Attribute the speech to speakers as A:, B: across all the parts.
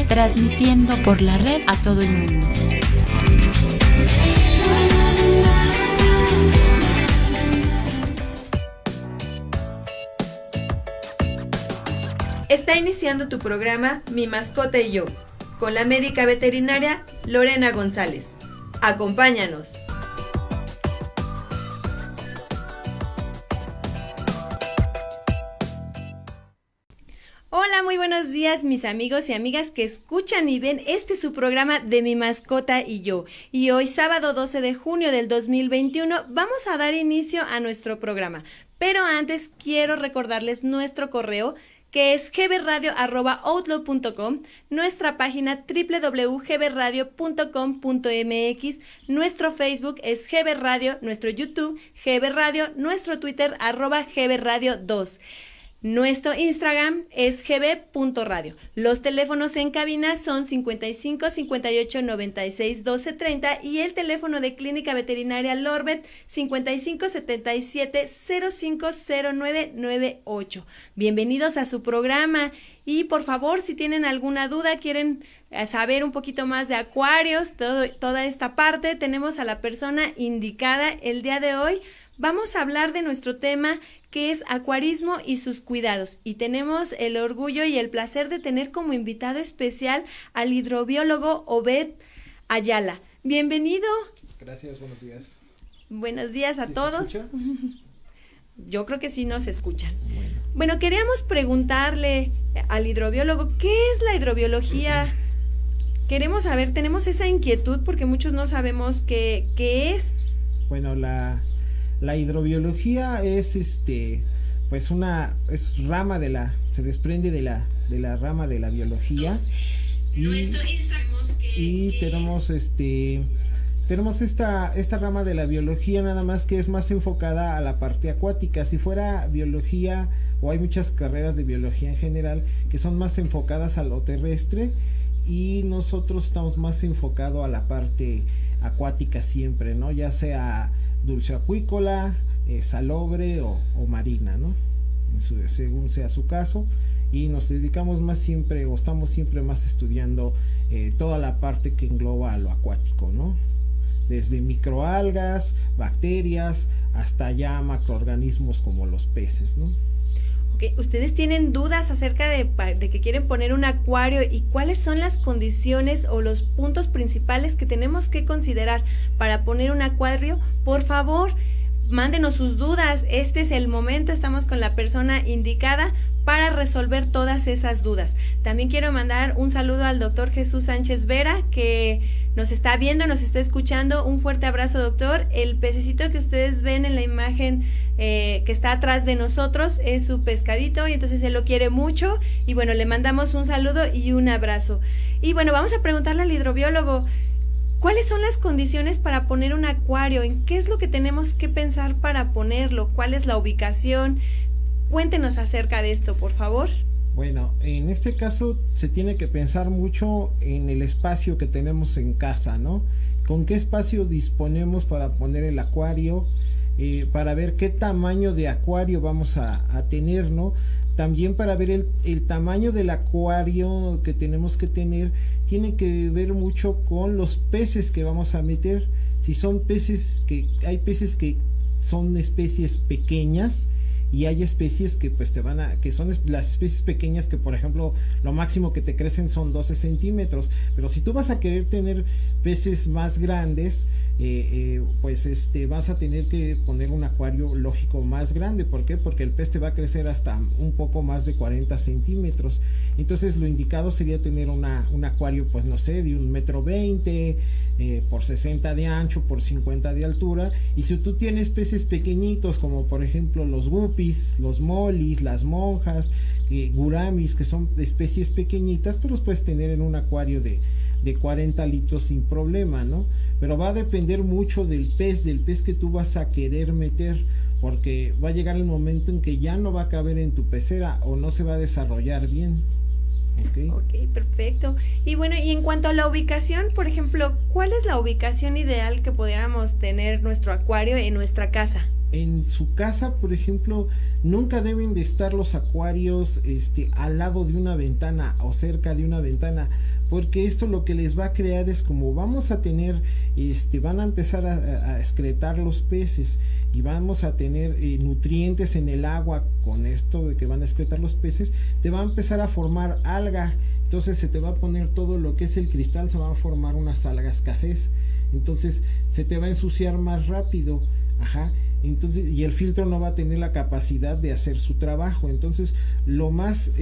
A: transmitiendo por la red a todo el mundo.
B: Está iniciando tu programa Mi Mascota y Yo, con la médica veterinaria Lorena González. Acompáñanos. Hola, muy buenos días mis amigos y amigas que escuchan y ven su programa de Mi Mascota y Yo. Y hoy sábado 12 de junio del 2021 vamos a dar inicio a nuestro programa. Pero antes quiero recordarles nuestro correo, que es gbradio@outlook.com, nuestra página www.gbradio.com.mx, nuestro Facebook es gbradio, nuestro YouTube gbradio, nuestro Twitter @gbradio2. Nuestro Instagram es gb.radio. Los teléfonos en cabina son 55 58 96 12 30 y el teléfono de Clínica Veterinaria Lorbet 55 77 05 09 98. Bienvenidos a su programa y por favor, si tienen alguna duda, quieren saber un poquito más de acuarios, toda esta parte, tenemos a la persona indicada el día de hoy. Vamos a hablar de nuestro tema, que es acuarismo y sus cuidados, y tenemos el orgullo y el placer de tener como invitado especial al hidrobiólogo Obed Ayala. Bienvenido.
C: Gracias, buenos días.
B: Buenos días a todos.
C: ¿Se escucha?
B: Yo creo que sí nos escuchan. Bueno, queríamos preguntarle al hidrobiólogo, ¿qué es la hidrobiología? Queremos saber, tenemos esa inquietud porque muchos no sabemos qué es.
C: Bueno, la hidrobiología es pues es rama se desprende de la rama de la biología y tenemos esta rama de la biología, nada más que es más enfocada a la parte acuática. Si fuera biología, o hay muchas carreras de biología en general que son más enfocadas a lo terrestre, y nosotros estamos más enfocados a la parte acuática siempre, ¿no? Ya sea dulceacuícola, salobre o marina, ¿no? Según sea su caso, y nos dedicamos más siempre, o estamos siempre más estudiando toda la parte que engloba a lo acuático, ¿no? Desde microalgas, bacterias, hasta ya macroorganismos como los peces, ¿no?
B: Okay. ¿Ustedes tienen dudas acerca de que quieren poner un acuario y cuáles son las condiciones o los puntos principales que tenemos que considerar para poner un acuario? Por favor, mándenos sus dudas. Este es el momento, estamos con la persona indicada para resolver todas esas dudas. También quiero mandar un saludo al doctor Jesús Sánchez Vera, que nos está viendo, nos está escuchando. Un fuerte abrazo, doctor. El pececito que ustedes ven en la imagen que está atrás de nosotros es su pescadito, y entonces él lo quiere mucho. Y bueno, le mandamos un saludo y un abrazo. Y bueno, vamos a preguntarle al hidrobiólogo, ¿cuáles son las condiciones para poner un acuario? ¿En qué es lo que tenemos que pensar para ponerlo? ¿Cuál es la ubicación? Cuéntenos acerca de esto, por favor.
C: Bueno, en este caso se tiene que pensar mucho en el espacio que tenemos en casa, ¿no? ¿Con qué espacio disponemos para poner el acuario? Para ver qué tamaño de acuario vamos a tener, ¿no? También para ver el tamaño del acuario que tenemos que tener, tiene que ver mucho con los peces que vamos a meter. Si son peces hay peces que son especies pequeñas, y hay especies que pues que son las especies pequeñas, que por ejemplo lo máximo que te crecen son 12 centímetros, pero si tú vas a querer tener peces más grandes, pues vas a tener que poner un acuario lógico más grande. ¿Por qué? Porque el pez te va a crecer hasta un poco más de 40 centímetros. Entonces lo indicado sería tener un acuario, pues no sé, de 1,20 m por 60 de ancho, por 50 de altura. Y si tú tienes peces pequeñitos, como por ejemplo los guppies, los molis, las monjas, guramis, que son especies pequeñitas, pues los puedes tener en un acuario de 40 litros sin problema, ¿no? Pero va a depender mucho del pez que tú vas a querer meter, porque va a llegar el momento en que ya no va a caber en tu pecera o no se va a desarrollar bien.
B: Ok, perfecto. Y bueno, y en cuanto a la ubicación, por ejemplo, ¿cuál es la ubicación ideal que pudiéramos tener nuestro acuario en nuestra casa?
C: en su casa, por ejemplo, nunca deben de estar los acuarios al lado de una ventana o cerca de una ventana, porque esto lo que les va a crear es como vamos a tener, van a empezar a excretar los peces y vamos a tener nutrientes en el agua. Con esto de que van a excretar los peces, te va a empezar a formar alga, entonces se te va a poner todo lo que es el cristal, se van a formar unas algas cafés, entonces se te va a ensuciar más rápido, ajá. Entonces, y el filtro no va a tener la capacidad de hacer su trabajo. Entonces, lo más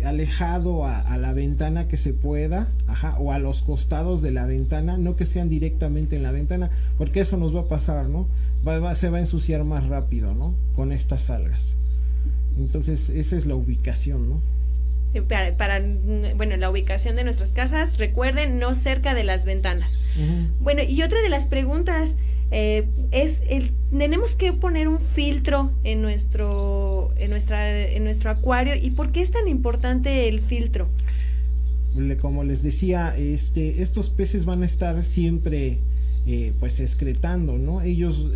C: alejado a la ventana que se pueda, ajá, o a los costados de la ventana, no que sean directamente en la ventana, porque eso nos va a pasar, ¿no? Se va a ensuciar más rápido, ¿no? Con estas algas. Entonces, esa es la ubicación, ¿no?
B: Bueno, la ubicación de nuestras casas, recuerden, no cerca de las ventanas. Bueno, y otra de las preguntas tenemos que poner un filtro en nuestro acuario. ¿Y por qué es tan importante el filtro?
C: Como les decía, estos peces van a estar siempre pues excretando, ¿no? Ellos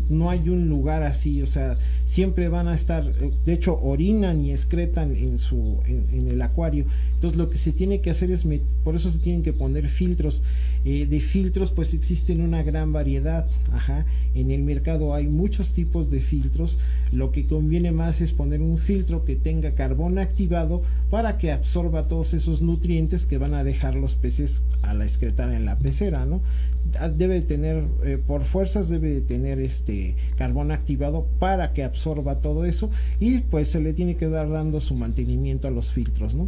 C: no hay un lugar así, o sea, siempre van a estar, de hecho orinan y excretan en el acuario. Entonces lo que se tiene que hacer es, por eso se tienen que poner filtros. De filtros pues existen una gran variedad, ajá. En el mercado hay muchos tipos de filtros. Lo que conviene más es poner un filtro que tenga carbón activado para que absorba todos esos nutrientes que van a dejar los peces al excretar en la pecera, ¿no? Debe tener, por fuerzas debe de tener carbón activado para que absorba todo eso, y pues se le tiene que dar dando su mantenimiento a los filtros, ¿no?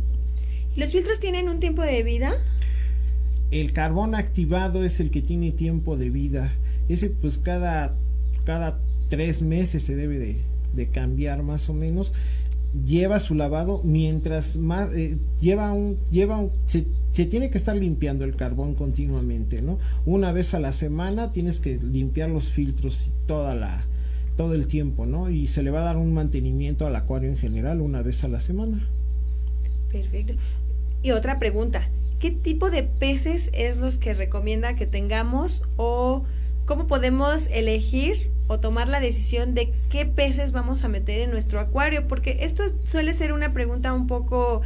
B: ¿Los filtros tienen un tiempo de vida?
C: El carbón activado es el que tiene tiempo de vida. Ese pues cada 3 meses se debe de cambiar más o menos. Lleva su lavado, mientras más se tiene que estar limpiando el carbón continuamente, ¿no? Una vez a la semana tienes que limpiar los filtros todo el tiempo, ¿no? Y se le va a dar un mantenimiento al acuario en general una vez a la semana.
B: Perfecto. Y otra pregunta, ¿qué tipo de peces es los que recomienda que tengamos, o cómo podemos elegir o tomar la decisión de qué peces vamos a meter en nuestro acuario? Porque esto suele ser una pregunta un poco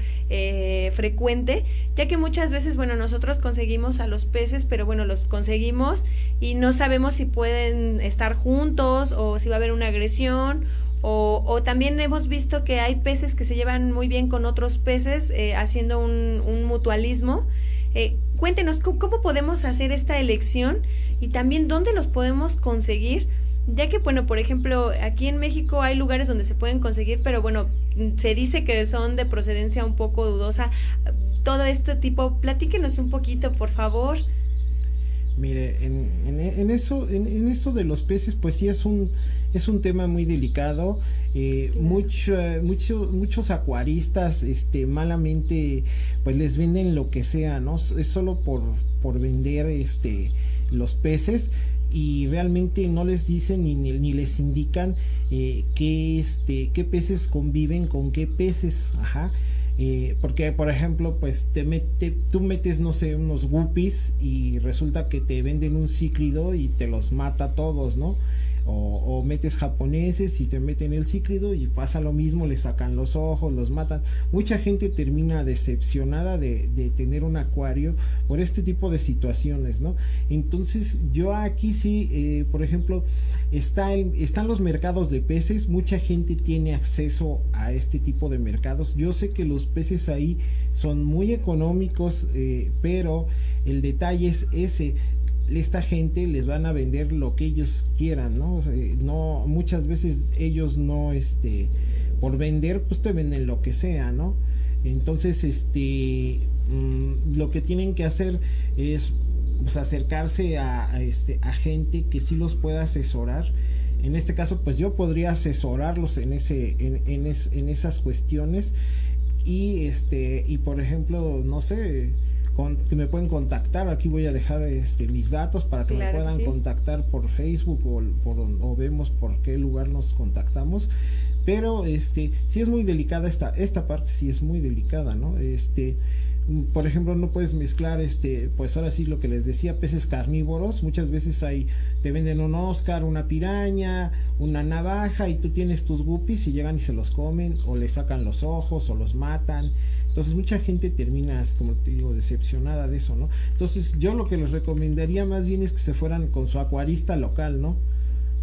B: frecuente, ya que muchas veces, bueno, nosotros conseguimos a los peces, pero bueno, los conseguimos y no sabemos si pueden estar juntos o si va a haber una agresión. O también hemos visto que hay peces que se llevan muy bien con otros peces, haciendo un mutualismo. Cuéntenos, ¿cómo podemos hacer esta elección? Y también, ¿dónde los podemos conseguir? Ya que, bueno, por ejemplo, aquí en México hay lugares donde se pueden conseguir, pero bueno, se dice que son de procedencia un poco dudosa. Todo este tipo, platíquenos un poquito, por favor.
C: Mire, en esto de los peces, pues sí es un tema muy delicado. Muchos acuaristas malamente pues les venden lo que sea, ¿no? Es solo por vender los peces, y realmente no les dicen ni les indican qué peces conviven con qué peces, ajá. Porque por ejemplo pues tú metes, no sé, unos guppies y resulta que te venden un cíclido y te los mata a todos, ¿no? O metes japoneses y te meten el cíclido y pasa lo mismo, le sacan los ojos, los matan. Mucha gente termina decepcionada de tener un acuario por este tipo de situaciones, ¿no? Entonces yo aquí sí, por ejemplo, están los mercados de peces. Mucha gente tiene acceso a este tipo de mercados. Yo sé que los peces ahí son muy económicos, pero el detalle es ese: esta gente les van a vender lo que ellos quieran, ¿no? O sea, no, muchas veces ellos no, por vender, pues te venden lo que sea, ¿no? Entonces, lo que tienen que hacer es pues acercarse a gente que sí los pueda asesorar. En este caso, pues yo podría asesorarlos en esas cuestiones, y por ejemplo, no sé, que me pueden contactar. Aquí voy a dejar mis datos para que me puedan contactar por Facebook o vemos por qué lugar nos contactamos. Pero sí es muy delicada esta parte, sí es muy delicada, ¿no? Por ejemplo, no puedes mezclar pues ahora sí lo que les decía, peces carnívoros. Muchas veces te venden un Oscar, una piraña, una navaja, y tú tienes tus guppies y llegan y se los comen, o le sacan los ojos o los matan. Entonces mucha gente termina, como te digo, decepcionada de eso, ¿no? Entonces yo lo que les recomendaría más bien es que se fueran con su acuarista local, ¿no?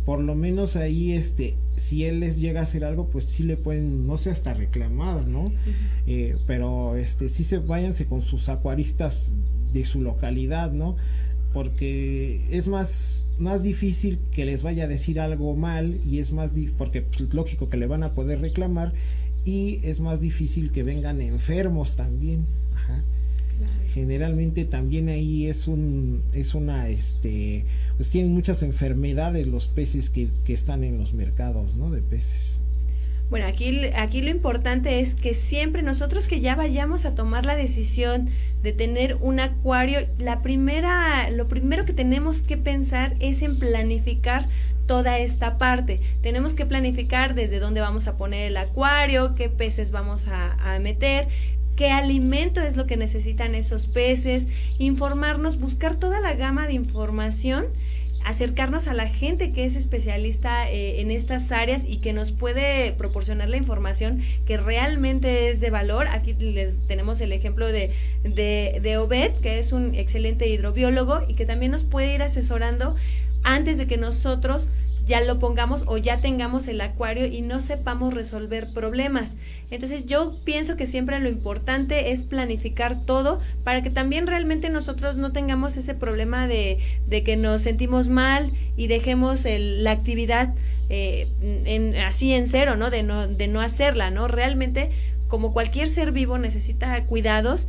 C: Por lo menos ahí, si él les llega a hacer algo, pues sí le pueden, no sé, hasta reclamar, ¿no? Pero sí váyanse con sus acuaristas de su localidad, ¿no? Porque es más difícil que les vaya a decir algo mal, y es porque pues, lógico que le van a poder reclamar, y es más difícil que vengan enfermos también. Ajá. Generalmente también ahí pues tienen muchas enfermedades los peces que están en los mercados, ¿no? De peces.
B: Bueno, aquí lo importante es que siempre nosotros que ya vayamos a tomar la decisión de tener un acuario, lo primero que tenemos que pensar es en planificar toda esta parte. Tenemos que planificar desde dónde vamos a poner el acuario, qué peces vamos a meter, qué alimento es lo que necesitan esos peces, informarnos, buscar toda la gama de información, acercarnos a la gente que es especialista en estas áreas y que nos puede proporcionar la información que realmente es de valor. Aquí les tenemos el ejemplo de Obed, que es un excelente hidrobiólogo y que también nos puede ir asesorando antes de que nosotros ya lo pongamos o ya tengamos el acuario y no sepamos resolver problemas. Entonces yo pienso que siempre lo importante es planificar todo para que también realmente nosotros no tengamos ese problema de que nos sentimos mal y dejemos la actividad así en cero, ¿no? De no hacerla, ¿no? Realmente, como cualquier ser vivo, necesita cuidados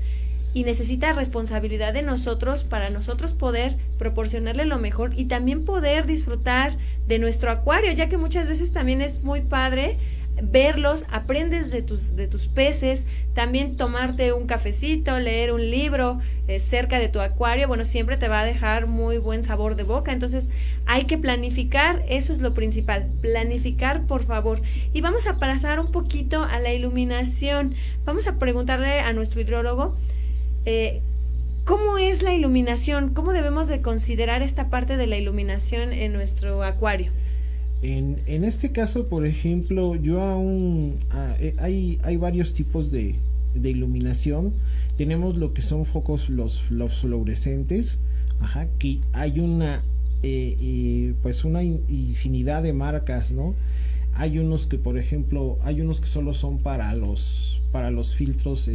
B: y necesita responsabilidad de nosotros para nosotros poder proporcionarle lo mejor y también poder disfrutar de nuestro acuario, ya que muchas veces también es muy padre verlos, aprendes de tus peces, también tomarte un cafecito, leer un libro cerca de tu acuario, bueno, siempre te va a dejar muy buen sabor de boca. Entonces hay que planificar, eso es lo principal, planificar, por favor. Y vamos a pasar un poquito a la iluminación. Vamos a preguntarle a nuestro hidrólogo ¿cómo es la iluminación? ¿Cómo debemos de considerar esta parte de la iluminación en nuestro acuario?
C: En este caso, por ejemplo, hay varios tipos de iluminación. Tenemos lo que son focos, los fluorescentes, que hay una infinidad de marcas, ¿no? Hay unos que, por ejemplo, solo son para los filtros,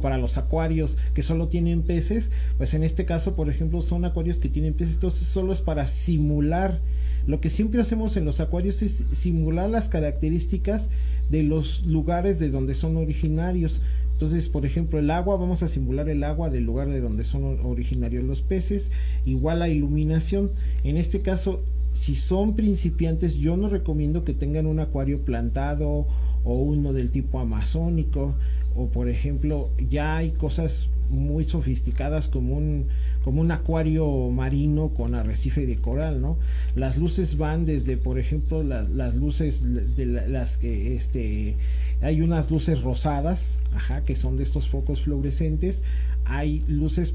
C: para los acuarios que solo tienen peces. Pues en este caso, por ejemplo, son acuarios que tienen peces, entonces solo es para simular. Lo que siempre hacemos en los acuarios es simular las características de los lugares de donde son originarios. Entonces, por ejemplo, el agua, vamos a simular el agua del lugar de donde son originarios los peces. Igual la iluminación. En este caso, si son principiantes, yo no recomiendo que tengan un acuario plantado o uno del tipo amazónico, o por ejemplo ya hay cosas muy sofisticadas como un acuario marino con arrecife de coral, ¿no? Las luces van desde, por ejemplo, las luces de las que hay unas luces rosadas, que son de estos focos fluorescentes. Hay luces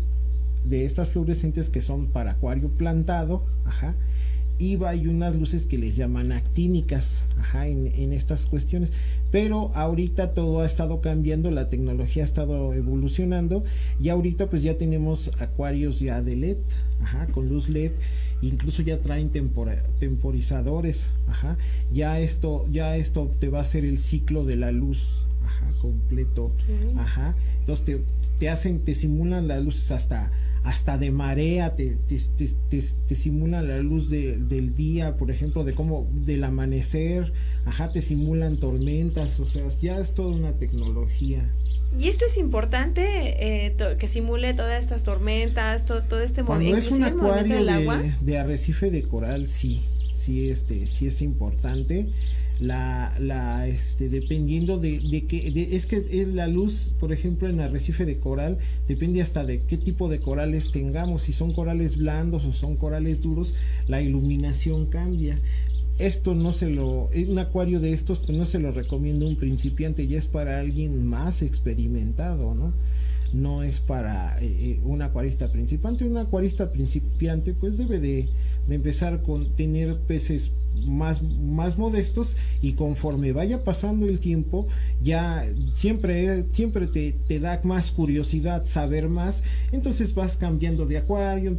C: de estas fluorescentes que son para acuario plantado, y hay unas luces que les llaman actínicas, en estas cuestiones. Pero ahorita todo ha estado cambiando, la tecnología ha estado evolucionando, y ahorita pues ya tenemos acuarios ya de LED, con luz LED, incluso ya traen temporizadores, ya esto te va a hacer el ciclo de la luz, completo, entonces te simulan las luces hasta de marea, te simulan la luz del día, por ejemplo, del amanecer, te simulan tormentas, o sea, ya es toda una tecnología.
B: Y esto es importante, que simule todas estas tormentas, todo este movimiento.
C: Cuando es un acuario de arrecife de coral, sí es importante. Dependiendo es que la luz, por ejemplo, en arrecife de coral, depende hasta de qué tipo de corales tengamos. Si son corales blandos o son corales duros, la iluminación cambia. Un acuario de estos, pues no se lo recomiendo a un principiante, ya es para alguien más experimentado, ¿no? no es para un acuarista principiante. Un acuarista principiante pues debe de empezar con tener peces más modestos, y conforme vaya pasando el tiempo ya siempre te da más curiosidad saber más, entonces vas cambiando de acuario,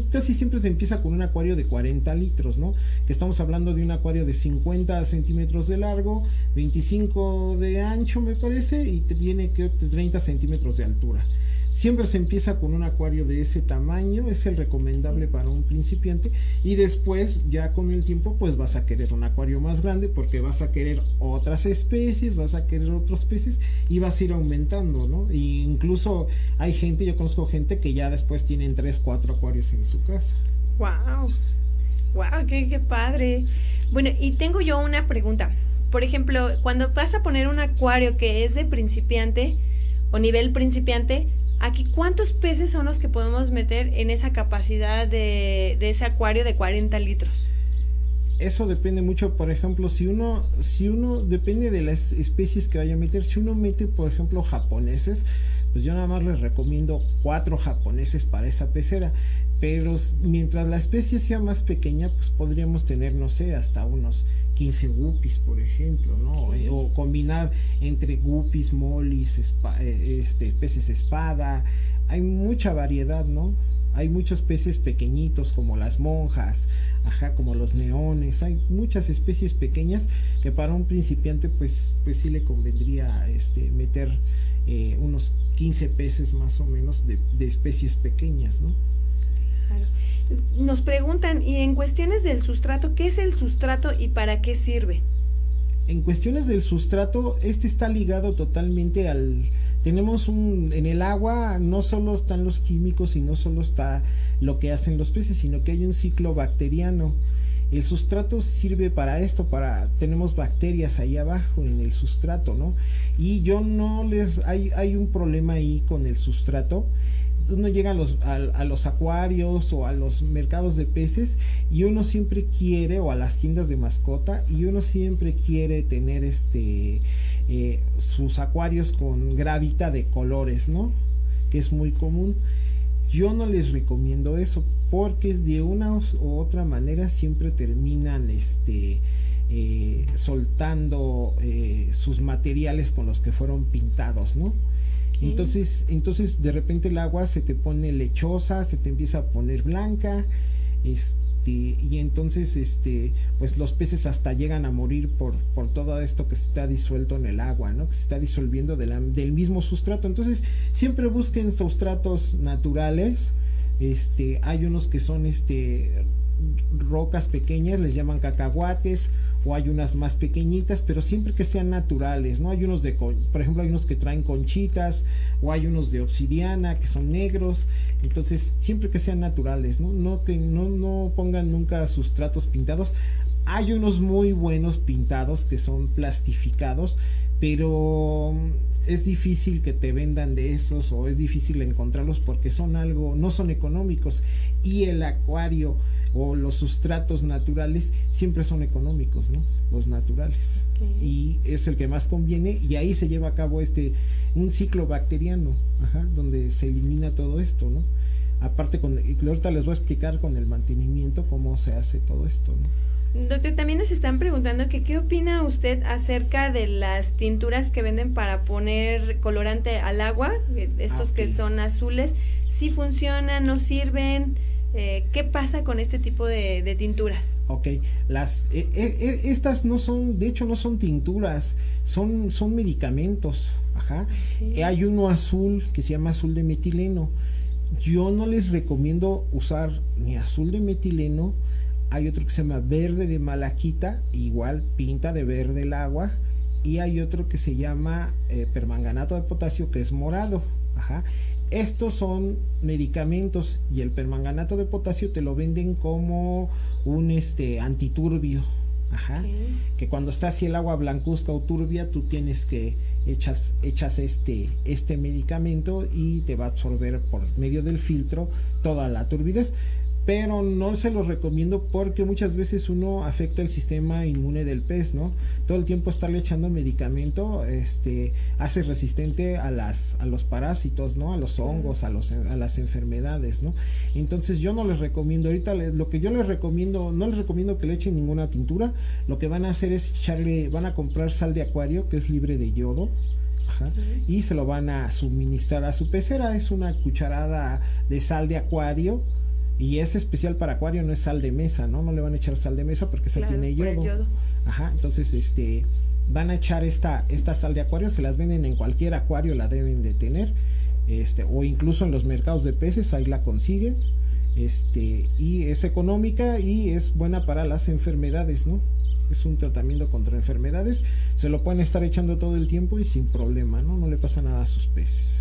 C: casi siempre se empieza con un acuario de 40 litros, ¿no? Que estamos hablando de un acuario de 50 centímetros de largo, 25 de ancho me parece, y tiene que 30 centímetros de altura. Siempre se empieza con un acuario de ese tamaño, es el recomendable para un principiante, y después ya con el tiempo pues vas a querer un acuario más grande porque vas a querer otras especies, vas a querer otros peces y vas a ir aumentando, ¿no? E incluso hay gente, yo conozco gente que ya después tienen 3-4 acuarios en su casa.
B: Wow, qué padre. Bueno, y tengo yo una pregunta. Por ejemplo, cuando vas a poner un acuario que es de principiante o nivel principiante, aquí, ¿cuántos peces son los que podemos meter en esa capacidad de ese acuario de 40 litros?
C: Eso depende mucho. Por ejemplo, si uno depende de las especies que vaya a meter. Si uno mete, por ejemplo, japoneses, pues yo nada más les recomiendo 4 japoneses para esa pecera. Pero mientras la especie sea más pequeña, pues podríamos tener, no sé, hasta unos 15 guppies, por ejemplo, ¿no? O combinar entre guppies, molis, peces espada. Hay mucha variedad, ¿no? Hay muchos peces pequeñitos como las monjas, como los neones. Hay muchas especies pequeñas que para un principiante pues sí le convendría meter unos 15 peces más o menos de especies pequeñas, ¿no?
B: Claro. Nos preguntan, y en cuestiones del sustrato, ¿qué es el sustrato y para qué sirve?
C: En cuestiones del sustrato, está ligado totalmente tenemos en el agua no solo están los químicos y no solo está lo que hacen los peces, sino que hay un ciclo bacteriano. El sustrato sirve para esto, tenemos bacterias ahí abajo en el sustrato, ¿no? Y hay un problema ahí con el sustrato. Uno llega a los acuarios o a los mercados de peces y uno siempre quiere, o a las tiendas de mascota, y uno siempre quiere tener sus acuarios con gravita de colores, ¿no? Que es muy común. Yo no les recomiendo eso porque de una u otra manera siempre terminan soltando sus materiales con los que fueron pintados, ¿no? Entonces de repente el agua se te pone lechosa, se te empieza a poner blanca, y entonces pues los peces hasta llegan a morir por todo esto que se está disuelto en el agua, ¿no? Que se está disolviendo del mismo sustrato. Entonces siempre busquen sustratos naturales. Hay unos que son rocas pequeñas, les llaman cacahuates, o hay unas más pequeñitas, pero siempre que sean naturales, ¿no? Hay unos por ejemplo, hay unos que traen conchitas, o hay unos de obsidiana que son negros. Entonces siempre que sean naturales, ¿no? No pongan nunca sustratos pintados. Hay unos muy buenos pintados que son plastificados, pero es difícil que te vendan de esos, o es difícil encontrarlos porque no son económicos, y el acuario o los sustratos naturales siempre son económicos, ¿no? Los naturales. Y es el que más conviene, y ahí se lleva a cabo un ciclo bacteriano, donde se elimina todo esto, ¿no? Aparte ahorita les voy a explicar con el mantenimiento cómo se hace todo esto, ¿no?
B: Doctor, también nos están preguntando que qué opina usted acerca de las tinturas que venden para poner colorante al agua, estos que son azules. ¿Sí funcionan, no sirven? ¿Qué pasa con este tipo de tinturas? Ok,
C: estas no son, de hecho no son tinturas, son medicamentos. Okay. Hay uno azul que se llama azul de metileno. Yo no les recomiendo usar ni azul de metileno. Hay otro que se llama verde de malaquita, igual pinta de verde el agua, y hay otro que se llama permanganato de potasio, que es morado. Estos son medicamentos, y el permanganato de potasio te lo venden como un antiturbio. Que cuando está así el agua blancuzca o turbia, tú tienes que echas este medicamento y te va a absorber por medio del filtro toda la turbidez. pero no se los recomiendo porque muchas veces uno afecta el sistema inmune del pez, ¿no? Todo el tiempo estarle echando medicamento hace resistente a los parásitos, ¿no? A los hongos, a las enfermedades, ¿no? Entonces yo no les recomiendo ahorita, lo que yo les recomiendo, no les recomiendo que le echen ninguna tintura. Lo que van a hacer es van a comprar sal de acuario que es libre de yodo. Ajá, y se lo van a suministrar a su pecera. Es una cucharada de sal de acuario. Y es especial para acuario, no es sal de mesa, ¿no? No le van a echar sal de mesa porque esa tiene yodo. Ajá, entonces van a echar esta sal de acuario, se las venden en cualquier acuario, la deben de tener. O incluso en los mercados de peces, ahí la consiguen. Y es económica y es buena para las enfermedades, ¿no? Es un tratamiento contra enfermedades. Se lo pueden estar echando todo el tiempo y sin problema, ¿no? No le pasa nada a sus peces.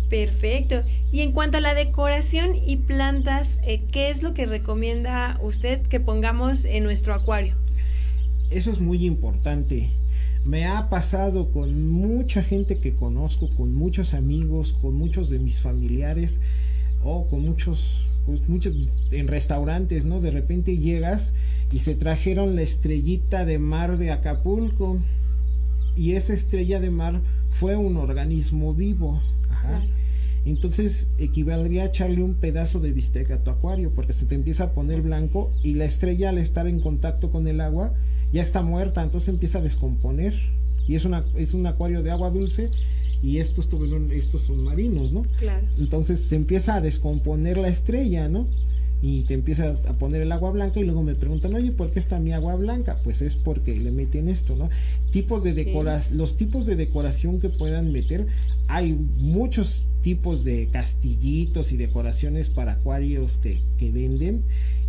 B: Perfecto. Y en cuanto a la decoración y plantas, ¿qué es lo que recomienda usted que pongamos en nuestro acuario?
C: Eso es muy importante. Me ha pasado con mucha gente que conozco, con muchos amigos, con muchos de mis familiares o con muchos en restaurantes, ¿no? De repente llegas y se trajeron la estrellita de mar de Acapulco y esa estrella de mar fue un organismo vivo. Ajá. Claro. Entonces equivaldría a echarle un pedazo de bistec a tu acuario porque se te empieza a poner blanco y la estrella al estar en contacto con el agua ya está muerta, entonces empieza a descomponer y es un acuario de agua dulce y estos son marinos, ¿no? Claro. Entonces se empieza a descomponer la estrella, ¿no? Y te empiezas a poner el agua blanca y luego me preguntan, oye, ¿por qué está mi agua blanca? Pues es porque le meten esto, ¿no? Los tipos de decoración que puedan meter, hay muchos tipos de castillitos y decoraciones para acuarios que venden.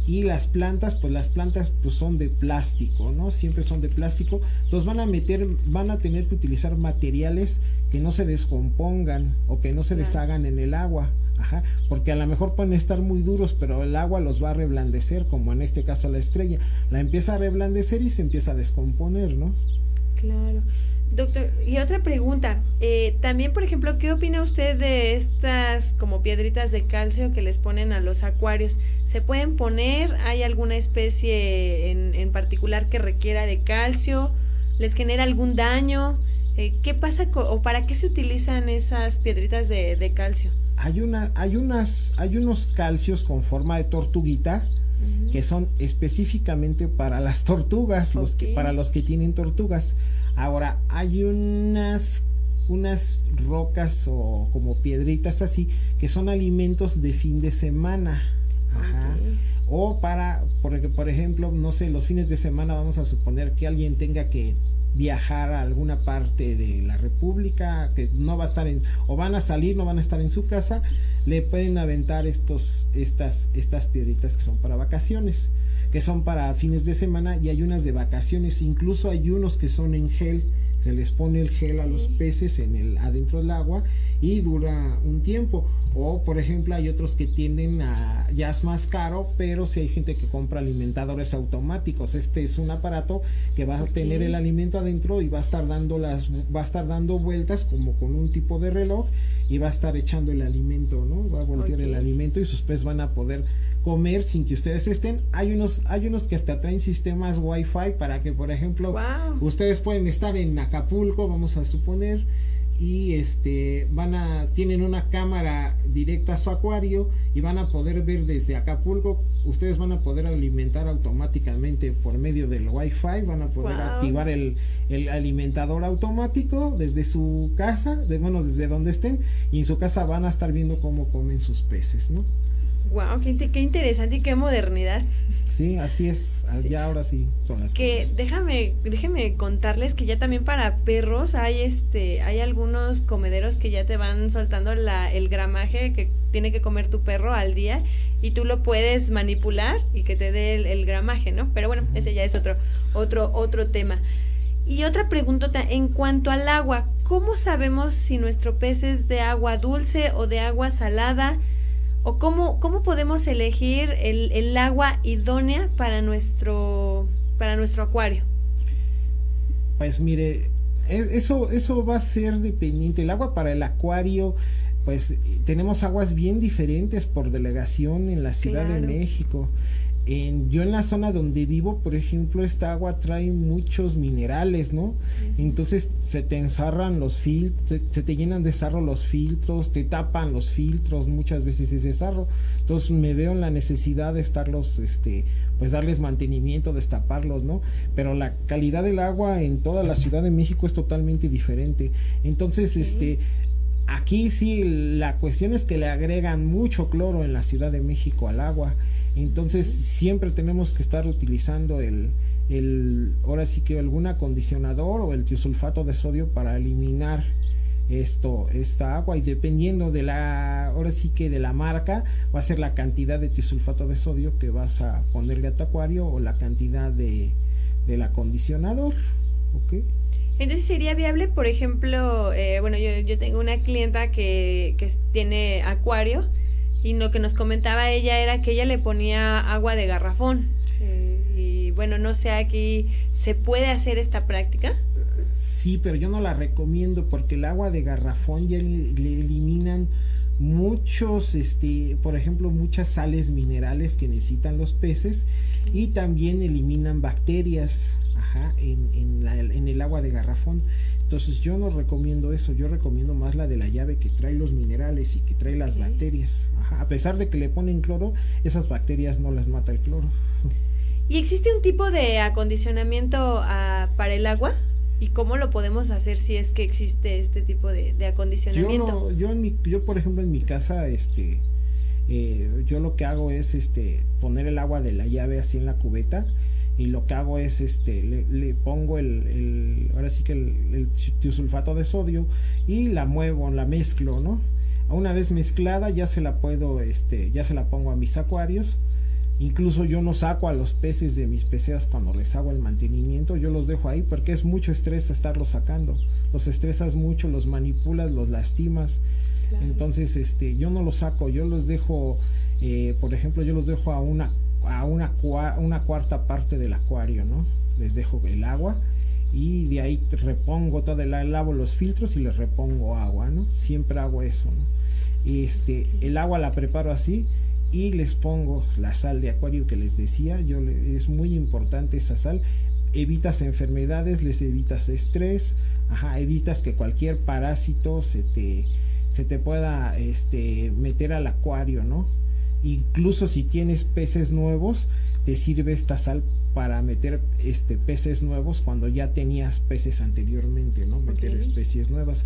C: Y las plantas pues son de plástico, ¿no? Siempre son de plástico. Entonces van a tener que utilizar materiales que no se descompongan o que no se deshagan en el agua. Ajá, porque a lo mejor pueden estar muy duros, pero el agua los va a reblandecer, como en este caso la estrella. La empieza a reblandecer y se empieza a descomponer, ¿no?
B: Claro. Doctor, y otra pregunta, también por ejemplo, ¿qué opina usted de estas como piedritas de calcio que les ponen a los acuarios? ¿Se pueden poner? ¿Hay alguna especie en particular que requiera de calcio? ¿Les genera algún daño? ¿Qué pasa o para qué se utilizan esas piedritas de calcio?
C: Hay unos calcios con forma de tortuguita que son específicamente para las tortugas, para los que tienen tortugas. Ahora, hay unas rocas o como piedritas así que son alimentos de fin de semana. Ajá. Okay. O porque por ejemplo, no sé, los fines de semana vamos a suponer que alguien tenga que viajar a alguna parte de la República, que no va a estar o van a salir, no van a estar en su casa, le pueden aventar estas piedritas que son para vacaciones, que son para fines de semana, y hay unas de vacaciones, incluso hay unos que son en gel, se les pone el gel a los peces adentro del agua y dura un tiempo. O por ejemplo hay otros que tienden ya es más caro, pero si hay gente que compra alimentadores automáticos. Este es un aparato que va a tener el alimento adentro y va a estar dando vueltas como con un tipo de reloj y va a estar echando el alimento, ¿no? Va a voltear el alimento y sus peces van a poder comer sin que ustedes estén. Hay unos que hasta traen sistemas Wi-Fi para que, por ejemplo, ustedes pueden estar en Acapulco, vamos a suponer, y tienen una cámara directa a su acuario y van a poder ver desde Acapulco. Ustedes van a poder alimentar automáticamente por medio del Wi-Fi, van a poder activar el alimentador automático desde su casa, desde donde estén, y en su casa van a estar viendo cómo comen sus peces, ¿no?
B: Wow, qué interesante y qué modernidad.
C: Sí, así es. Sí. Ya ahora sí son las cosas.
B: Déjame contarles que ya también para perros hay algunos comederos que ya te van soltando el gramaje que tiene que comer tu perro al día y tú lo puedes manipular y que te dé el gramaje, ¿no? Pero bueno, ese ya es otro tema. Y otra preguntota, en cuanto al agua, ¿cómo sabemos si nuestro pez es de agua dulce o de agua salada? ¿O cómo podemos elegir el agua idónea para nuestro acuario?
C: Pues mire, eso va a ser dependiente. El agua para el acuario pues tenemos aguas bien diferentes por delegación en la Ciudad de México. Yo en la zona donde vivo, por ejemplo, esta agua trae muchos minerales, ¿no? Entonces se te ensarran los filtros, se te llenan de sarro los filtros, te tapan los filtros muchas veces ese sarro. Entonces me veo en la necesidad de estarlos, pues darles mantenimiento, destaparlos, ¿no? Pero la calidad del agua en toda la Ciudad de México es totalmente diferente. Entonces, aquí sí, la cuestión es que le agregan mucho cloro en la Ciudad de México al agua. Entonces siempre tenemos que estar utilizando ahora sí que algún acondicionador o el tiosulfato de sodio para eliminar esta agua, y dependiendo de ahora sí que de la marca, va a ser la cantidad de tiosulfato de sodio que vas a ponerle a tu acuario o la cantidad del acondicionador, ¿ok?
B: Entonces sería viable, por ejemplo, bueno, yo tengo una clienta que tiene acuario, y lo que nos comentaba ella era que ella le ponía agua de garrafón. Y bueno, no sé, aquí ¿se puede hacer esta práctica?
C: Sí, pero yo no la recomiendo porque el agua de garrafón ya le eliminan muchos, por ejemplo, muchas sales minerales que necesitan los peces, y también eliminan bacterias en el agua de garrafón. Entonces yo no recomiendo eso, yo recomiendo más la de la llave, que trae los minerales y que trae las bacterias. A pesar de que le ponen cloro, esas bacterias no las mata el cloro.
B: ¿Y existe un tipo de acondicionamiento para el agua? ¿Y cómo lo podemos hacer si es que existe este tipo de acondicionamiento?
C: Yo por ejemplo en mi casa, yo lo que hago es poner el agua de la llave así en la cubeta, y lo que hago es le pongo ahora sí que el tiosulfato de sodio, y la muevo, la mezclo, ¿no? Una vez mezclada ya se la pongo a mis acuarios. Incluso yo no saco a los peces de mis peceras cuando les hago el mantenimiento, yo los dejo ahí porque es mucho estrés estarlos sacando. Los estresas mucho, los manipulas, los lastimas. Claro. Entonces yo no los saco, yo los dejo, por ejemplo, yo los dejo a una cuarta parte del acuario, ¿no? Les dejo el agua, y de ahí repongo lavo los filtros y les repongo agua, ¿no? Siempre hago eso, ¿no? El agua la preparo así, y les pongo la sal de acuario que les decía. Es muy importante esa sal. Evitas enfermedades, les evitas estrés, evitas que cualquier parásito se te pueda meter al acuario, ¿no? Incluso si tienes peces nuevos, te sirve esta sal para meter peces nuevos cuando ya tenías peces anteriormente, ¿no? Meter especies nuevas.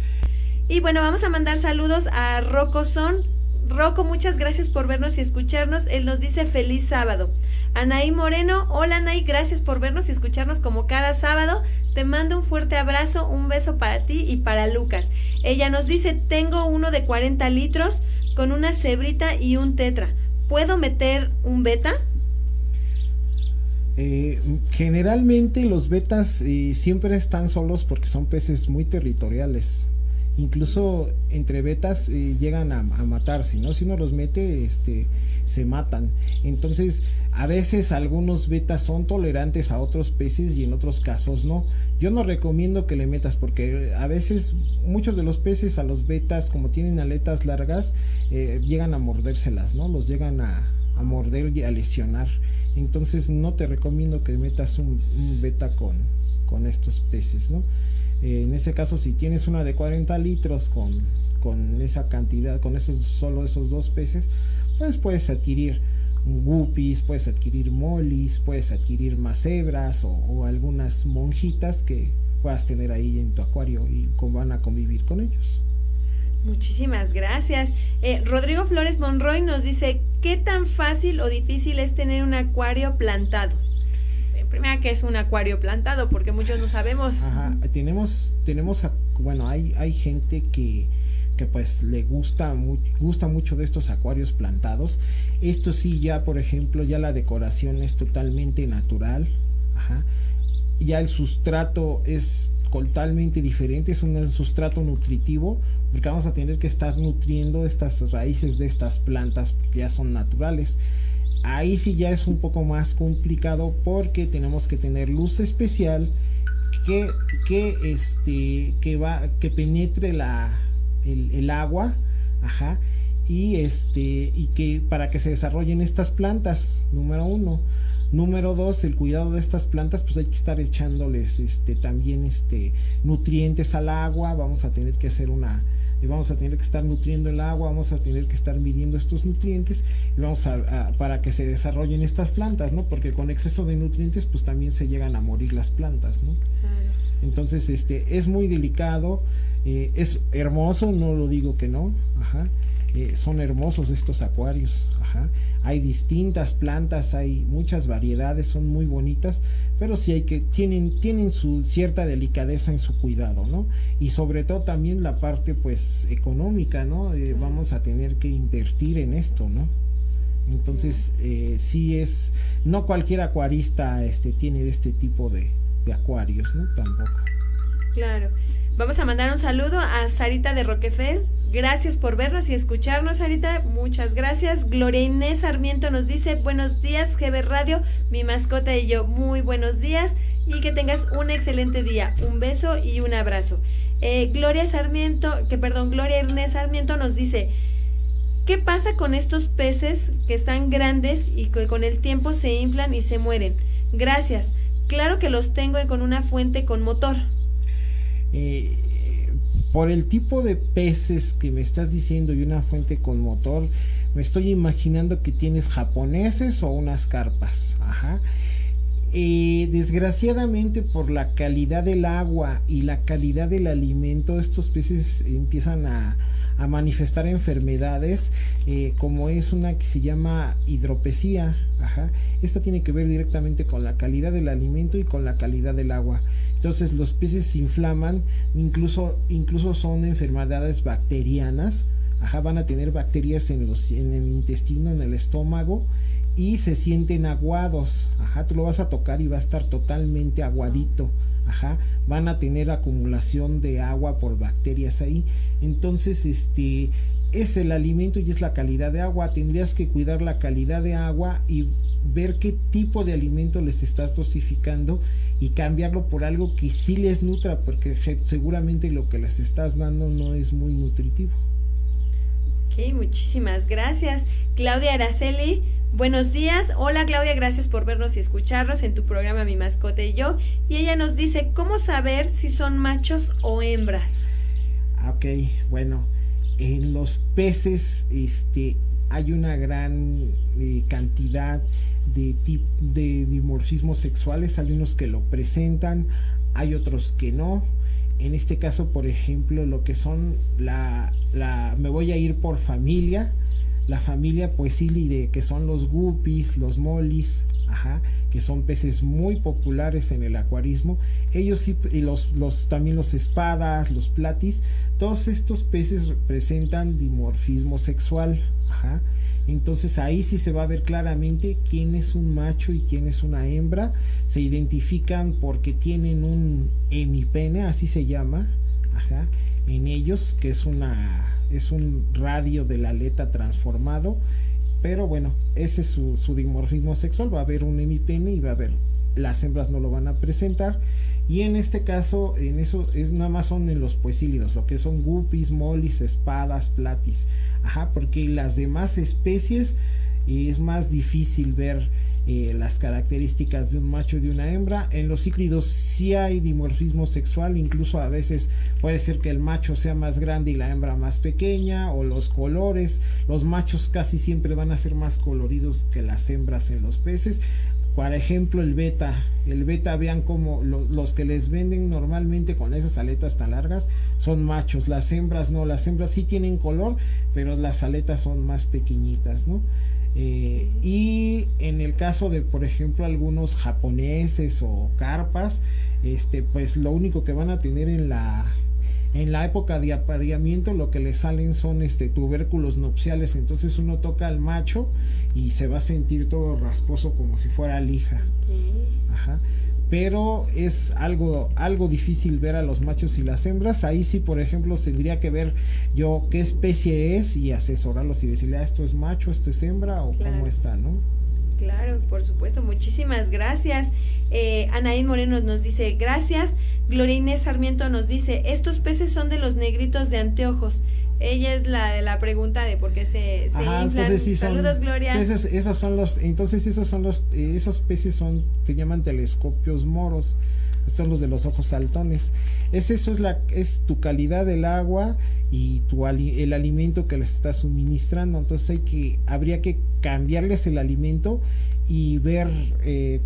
B: Y bueno, vamos a mandar saludos a Rocco Son. Rocco, muchas gracias por vernos y escucharnos. Él nos dice feliz sábado. Anaí Moreno, hola Anaí, gracias por vernos y escucharnos como cada sábado. Te mando un fuerte abrazo, un beso para ti y para Lucas. Ella nos dice, tengo uno de 40 litros con una cebrita y un tetra. ¿Puedo meter un beta?
C: Generalmente los betas siempre están solos porque son peces muy territoriales. Incluso entre betas llegan a matarse, ¿no? Si uno los mete, se matan. Entonces, a veces algunos betas son tolerantes a otros peces y en otros casos no. Yo no recomiendo que le metas porque a veces muchos de los peces a los betas, como tienen aletas largas, llegan a mordérselas, ¿no? Los llegan a morder y a lesionar. Entonces no te recomiendo que metas un beta con estos peces, ¿no? En ese caso, si tienes una de 40 litros con esa cantidad, con solo esos dos peces, pues puedes adquirir guppies, puedes adquirir molis, puedes adquirir más cebras o algunas monjitas que puedas tener ahí en tu acuario y van a convivir con ellos.
B: Muchísimas gracias. Rodrigo Flores Monroy nos dice, ¿qué tan fácil o difícil es tener un acuario plantado? Primero, ¿qué es un acuario plantado? Porque muchos no sabemos. Bueno,
C: hay gente que pues le gusta mucho de estos acuarios plantados. Esto sí, ya por ejemplo, ya la decoración es totalmente natural. Ya el sustrato es totalmente diferente, es un sustrato nutritivo, porque vamos a tener que estar nutriendo estas raíces de estas plantas que ya son naturales. Ahí sí ya es un poco más complicado porque tenemos que tener luz especial que penetre el agua ajá, y que para que se desarrollen estas plantas, número 1. Número 2, el cuidado de estas plantas, pues hay que estar echándoles también nutrientes al agua. Vamos a tener que estar nutriendo el agua, vamos a tener que estar midiendo estos nutrientes y vamos para que se desarrollen estas plantas, ¿no? Porque con exceso de nutrientes pues también se llegan a morir las plantas, ¿no? Claro. Entonces es muy delicado, es hermoso, no lo digo que no, ajá. Son hermosos estos acuarios, ajá. Hay distintas plantas, hay muchas variedades, son muy bonitas, pero sí tienen su cierta delicadeza en su cuidado, ¿no? Y sobre todo también la parte pues económica, ¿no? Vamos a tener que invertir en esto, ¿no? Entonces sí no cualquier acuarista tiene este tipo de acuarios, ¿no? Tampoco.
B: Claro. Vamos a mandar un saludo a Sarita de Roquefort. Gracias por vernos y escucharnos, Sarita. Muchas gracias. Gloria Inés Sarmiento nos dice: buenos días, GB Radio, mi mascota y yo. Muy buenos días y que tengas un excelente día. Un beso y un abrazo. Gloria Inés Sarmiento nos dice: ¿qué pasa con estos peces que están grandes y que con el tiempo se inflan y se mueren? Gracias. Claro que los tengo con una fuente con motor.
C: Por el tipo de peces que me estás diciendo y una fuente con motor, me estoy imaginando que tienes japoneses o unas carpas, ajá. Desgraciadamente, por la calidad del agua y la calidad del alimento, estos peces empiezan a manifestar enfermedades, como es una que se llama hidropesía, ajá. Esta tiene que ver directamente con la calidad del alimento y con la calidad del agua. Entonces los peces se inflaman, incluso son enfermedades bacterianas, ajá. Van a tener bacterias en el intestino, en el estómago, y se sienten aguados, ajá. Tú lo vas a tocar y va a estar totalmente aguadito, ajá. Van a tener acumulación de agua por bacterias ahí. Entonces es el alimento y es la calidad de agua. Tendrías que cuidar la calidad de agua y ver qué tipo de alimento les estás dosificando y cambiarlo por algo que sí les nutra, porque seguramente lo que les estás dando no es muy nutritivo.
B: Ok, muchísimas gracias. Claudia Araceli, buenos días. Hola Claudia, gracias por vernos y escucharnos en tu programa Mi Mascota y Yo. Y ella nos dice: ¿cómo saber si son machos o hembras?
C: Ok, bueno, en los peces hay una gran cantidad de dimorfismos sexuales. Hay unos que lo presentan, hay otros que no. En este caso, por ejemplo, lo que son me voy a ir por familia. La familia Poecilidae, que son los guppies, los mollies, ajá, que son peces muy populares en el acuarismo. Ellos sí, y también los espadas, los platis, todos estos peces presentan dimorfismo sexual, ajá. Entonces ahí sí se va a ver claramente quién es un macho y quién es una hembra. Se identifican porque tienen un hemipene, así se llama, ajá, en ellos, que es un radio de la aleta transformado. Pero bueno, ese es su dimorfismo sexual. Va a haber un hemipene y va a haber, las hembras no lo van a presentar. Y en este caso, nada más son en los poecílidos, lo que son guppies, mollies, espadas, platis, ajá, porque las demás especies es más difícil ver las características de un macho y de una hembra. En los cíclidos sí hay dimorfismo sexual, incluso a veces puede ser que el macho sea más grande y la hembra más pequeña, o los colores. Los machos casi siempre van a ser más coloridos que las hembras en los peces. Por ejemplo, el beta, vean como los que les venden normalmente con esas aletas tan largas son machos. Las hembras no, las hembras sí tienen color, pero las aletas son más pequeñitas, ¿no? Y en el caso de, por ejemplo, algunos japoneses o carpas, pues lo único que van a tener en la época de apareamiento, lo que les salen son tubérculos nupciales. Entonces uno toca al macho y se va a sentir todo rasposo como si fuera lija. Ajá. Pero es algo difícil ver a los machos y las hembras. Ahí sí, por ejemplo, tendría que ver yo qué especie es y asesorarlos y decirle: esto es macho, esto es hembra, o claro, cómo está, ¿no?
B: Claro, por supuesto, muchísimas gracias. Anaín Moreno nos dice: gracias. Gloria Inés Sarmiento nos dice: estos peces son de los negritos de anteojos. Ella es la de la pregunta de por qué se inflan.
C: Entonces sí
B: Saludos, Gloria.
C: Esos son los esos peces se llaman telescopios moros. Son los de los ojos saltones. Es tu calidad del agua y el alimento que les está suministrando. Entonces habría que cambiarles el alimento y ver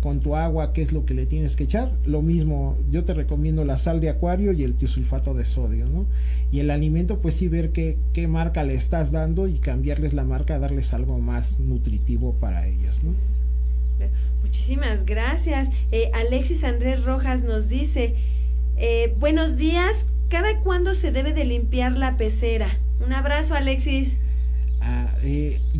C: con tu agua qué es lo que le tienes que echar. Lo mismo, yo te recomiendo la sal de acuario y el tiosulfato de sodio, ¿no? Y el alimento, pues sí, ver qué marca le estás dando y cambiarles la marca, darles algo más nutritivo para ellos, ¿no?
B: Muchísimas gracias. Alexis Andrés Rojas nos dice, buenos días, ¿cada cuándo se debe de limpiar la pecera? Un abrazo, Alexis.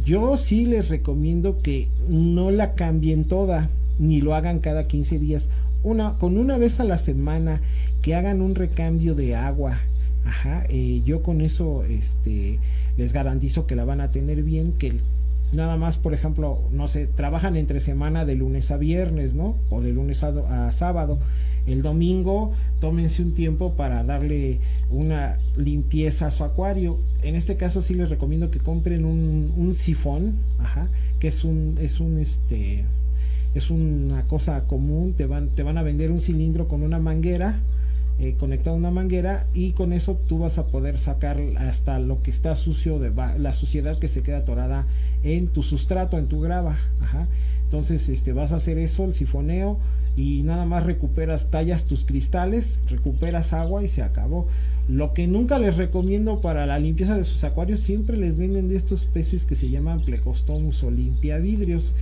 C: Yo sí les recomiendo que no la cambien toda, ni lo hagan cada 15 días. Con una vez a la semana que hagan un recambio de agua. Yo con eso les garantizo que la van a tener bien, que nada más, por ejemplo, no sé, trabajan entre semana de lunes a viernes, ¿no? O de lunes a sábado. El domingo tómense un tiempo para darle una limpieza a su acuario. En este caso sí les recomiendo que compren un sifón, que es una cosa común. Te van a vender un cilindro con una manguera, conectado a una manguera, y con eso tú vas a poder sacar hasta lo que está sucio, la suciedad que se queda atorada en tu sustrato, en tu grava. Entonces vas a hacer eso, el sifoneo, y nada más tallas tus cristales, recuperas agua y se acabó. Lo que nunca les recomiendo para la limpieza de sus acuarios, siempre les venden de estos peces que se llaman Plecostomus o limpiavidrios.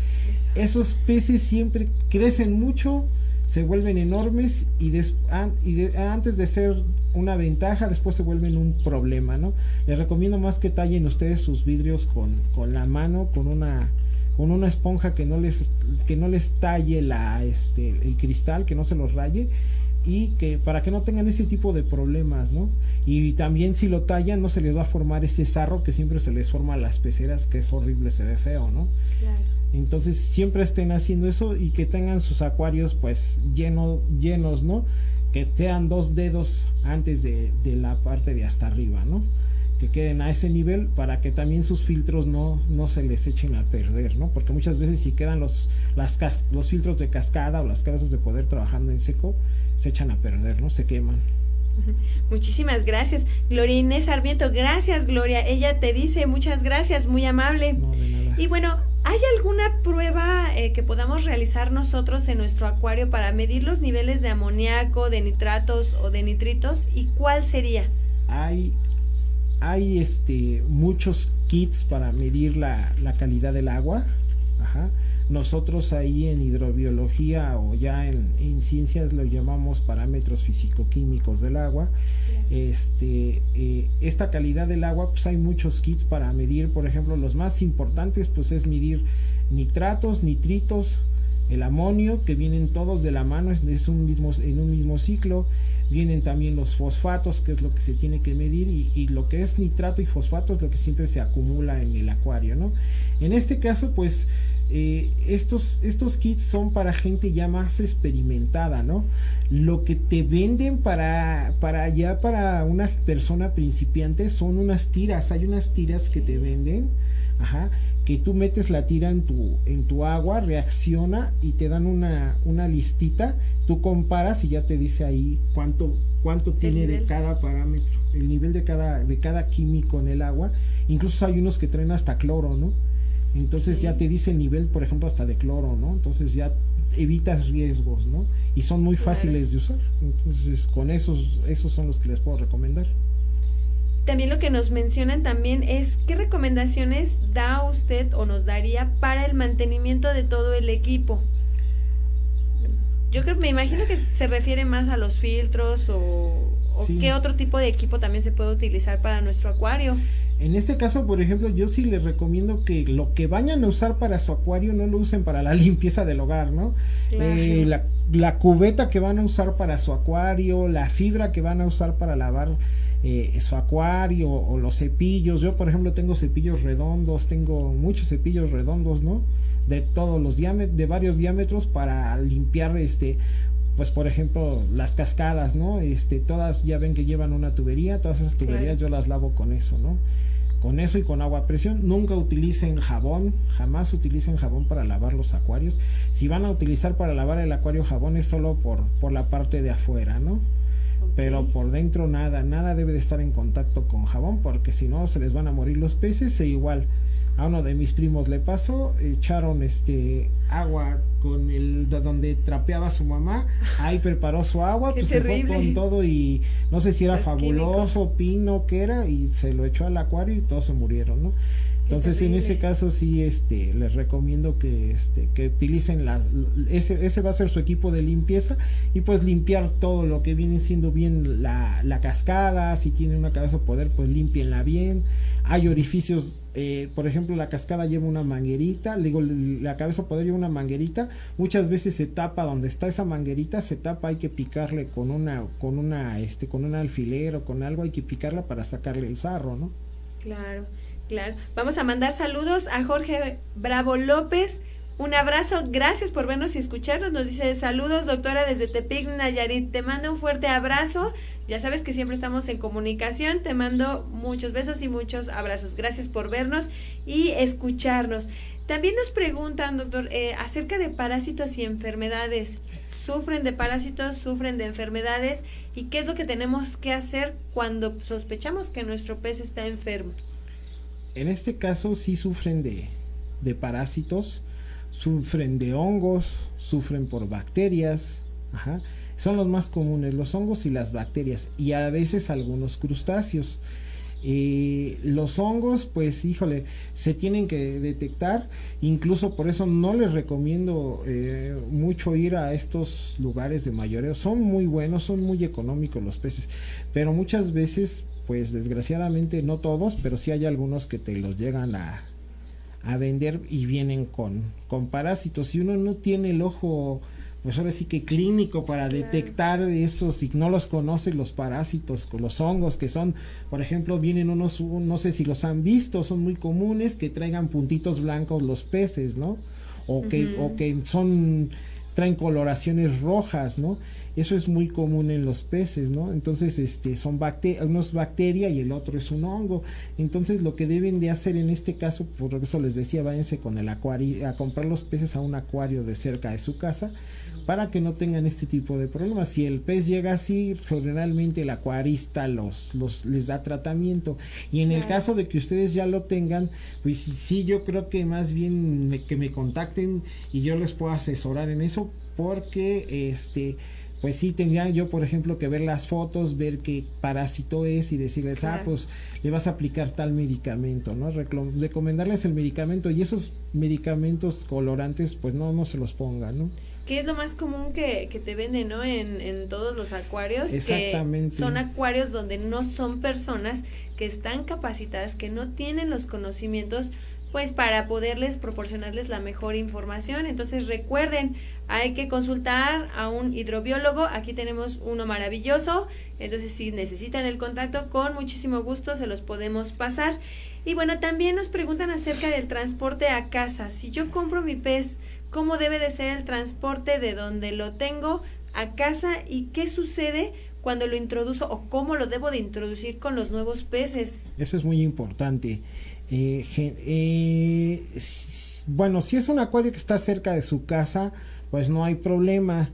C: Esos peces siempre crecen mucho, se vuelven enormes y antes de ser una ventaja, después se vuelven un problema, ¿no? Les recomiendo más que tallen ustedes sus vidrios con la mano, con una esponja que no les talle el cristal, que no se los raye, y que para que no tengan ese tipo de problemas, ¿no? Y también si lo tallan no se les va a formar ese sarro que siempre se les forma a las peceras, que es horrible, se ve feo, ¿no? Claro. Entonces siempre estén haciendo eso y que tengan sus acuarios pues llenos, ¿no? Que sean 2 dedos antes de la parte de hasta arriba, ¿no? Que queden a ese nivel para que también sus filtros no se les echen a perder, ¿no? Porque muchas veces si quedan los filtros de cascada o las cabezas de poder trabajando en seco, se echan a perder, ¿no? Se queman.
B: Muchísimas gracias. Gloria Inés Sarmiento, gracias, Gloria. Ella te dice muchas gracias, muy amable.
C: No, de nada.
B: Y bueno, ¿hay alguna prueba que podamos realizar nosotros en nuestro acuario para medir los niveles de amoníaco, de nitratos o de nitritos? ¿Y cuál sería?
C: Hay muchos kits para medir la calidad del agua. Nosotros ahí en hidrobiología o ya en ciencias lo llamamos parámetros físico-químicos del agua. Esta calidad del agua, pues hay muchos kits para medir. Por ejemplo, los más importantes pues es medir nitratos, nitritos, el amonio, que vienen todos de la mano, en un mismo ciclo. Vienen también los fosfatos, que es lo que se tiene que medir, y lo que es nitrato y fosfato es lo que siempre se acumula en el acuario, ¿no? En este caso pues estos kits son para gente ya más experimentada, ¿no? Lo que te venden para una persona principiante son unas tiras. Hay unas tiras que te venden, que tú metes la tira en tu agua, reacciona y te dan una listita. Tú comparas y ya te dice ahí cuánto tiene de cada parámetro, el nivel de cada químico en el agua. Incluso hay unos que traen hasta cloro, ¿no? Entonces ya te dice el nivel, por ejemplo, hasta de cloro, ¿no? Entonces ya evitas riesgos, ¿no? Y son muy fáciles de usar. Entonces con esos son los que les puedo recomendar.
B: También lo que nos mencionan también es qué recomendaciones da usted o nos daría para el mantenimiento de todo el equipo. Yo me imagino que se refiere más a los filtros o sí. ¿Qué otro tipo de equipo también se puede utilizar para nuestro acuario?
C: En este caso, por ejemplo, yo sí les recomiendo que lo que vayan a usar para su acuario no lo usen para la limpieza del hogar, ¿no? Claro. La cubeta que van a usar para su acuario, la fibra que van a usar para lavar su acuario, o los cepillos. Yo, por ejemplo, tengo cepillos redondos, tengo muchos cepillos redondos, ¿no? De todos los diámetros, de varios diámetros, para limpiar pues por ejemplo las cascadas, ¿no? Todas ya ven que llevan una tubería, todas esas tuberías yo las lavo con eso, ¿no? Con eso y con agua a presión. Nunca utilicen jabón, jamás utilicen jabón para lavar los acuarios. Si van a utilizar para lavar el acuario jabón es solo por la parte de afuera, ¿no? Pero por dentro nada debe de estar en contacto con jabón, porque si no se les van a morir los peces. E igual a uno de mis primos le pasó, echaron agua con donde trapeaba su mamá, ahí preparó su agua, pues terrible. Se fue con todo y no sé si era los fabuloso, químicos. Pino, que era, y se lo echó al acuario y todos se murieron, ¿no? Entonces en ese caso sí les recomiendo que utilicen ese va a ser su equipo de limpieza, y pues limpiar todo lo que viene siendo bien la cascada. Si tiene una cabeza de poder, pues límpienla bien. Hay orificios, por ejemplo la cascada lleva una manguerita, la cabeza de poder lleva una manguerita, muchas veces se tapa donde está esa manguerita, se tapa, hay que picarle con un alfiler o con algo, hay que picarla para sacarle el sarro, ¿no?
B: Claro. Vamos a mandar saludos a Jorge Bravo López. Un abrazo, gracias por vernos y escucharnos. Nos dice: saludos, doctora, desde Tepic, Nayarit. Te mando un fuerte abrazo. Ya sabes que siempre estamos en comunicación. Te mando muchos besos y muchos abrazos. Gracias por vernos y escucharnos. También nos preguntan, doctor, acerca de parásitos y enfermedades. ¿Sufren de parásitos, sufren de enfermedades? ¿Y qué es lo que tenemos que hacer cuando sospechamos que nuestro pez está enfermo?
C: En este caso sí sufren de parásitos, sufren de hongos, sufren por bacterias, son los más comunes, los hongos y las bacterias, y a veces algunos crustáceos. Los hongos, pues híjole, se tienen que detectar, incluso por eso no les recomiendo mucho ir a estos lugares de mayoreo. Son muy buenos, son muy económicos los peces, pero muchas veces, pues desgraciadamente no todos, pero sí hay algunos que te los llegan a vender y vienen con parásitos. Si uno no tiene el ojo, pues ahora sí que clínico para detectar estos, y no los conoce, los parásitos, los hongos, que son, por ejemplo, vienen unos, no sé si los han visto, son muy comunes, que traigan puntitos blancos los peces, ¿no? O que traen coloraciones rojas, ¿no? Eso es muy común en los peces, ¿no? Entonces, son uno es bacteria y el otro es un hongo. Entonces, lo que deben de hacer en este caso, por eso les decía, váyanse con el acuario, a comprar los peces a un acuario de cerca de su casa, para que no tengan este tipo de problemas. Si el pez llega así, generalmente el acuarista les da tratamiento, y en el caso de que ustedes ya lo tengan, pues sí, yo creo que más bien que me contacten y yo les puedo asesorar en eso, porque pues sí tendría yo, por ejemplo, que ver las fotos, ver qué parásito es y decirles, pues le vas a aplicar tal medicamento, ¿no? Recomendarles el medicamento, y esos medicamentos colorantes, pues no se los pongan, ¿no?
B: ¿Qué es lo más común que te venden, ¿no? En todos los acuarios.
C: Exactamente.
B: Que son acuarios donde no son personas que están capacitadas, que no tienen los conocimientos, pues para poderles proporcionarles la mejor información. Entonces recuerden, hay que consultar a un hidrobiólogo. Aquí tenemos uno maravilloso. Entonces si necesitan el contacto, con muchísimo gusto se los podemos pasar. Y bueno, también nos preguntan acerca del transporte a casa. Si yo compro mi pez, ¿cómo debe de ser el transporte de donde lo tengo a casa, y qué sucede cuando lo introduzo, o cómo lo debo de introducir con los nuevos peces?
C: Eso es muy importante. Bueno, si es un acuario que está cerca de su casa, pues no hay problema,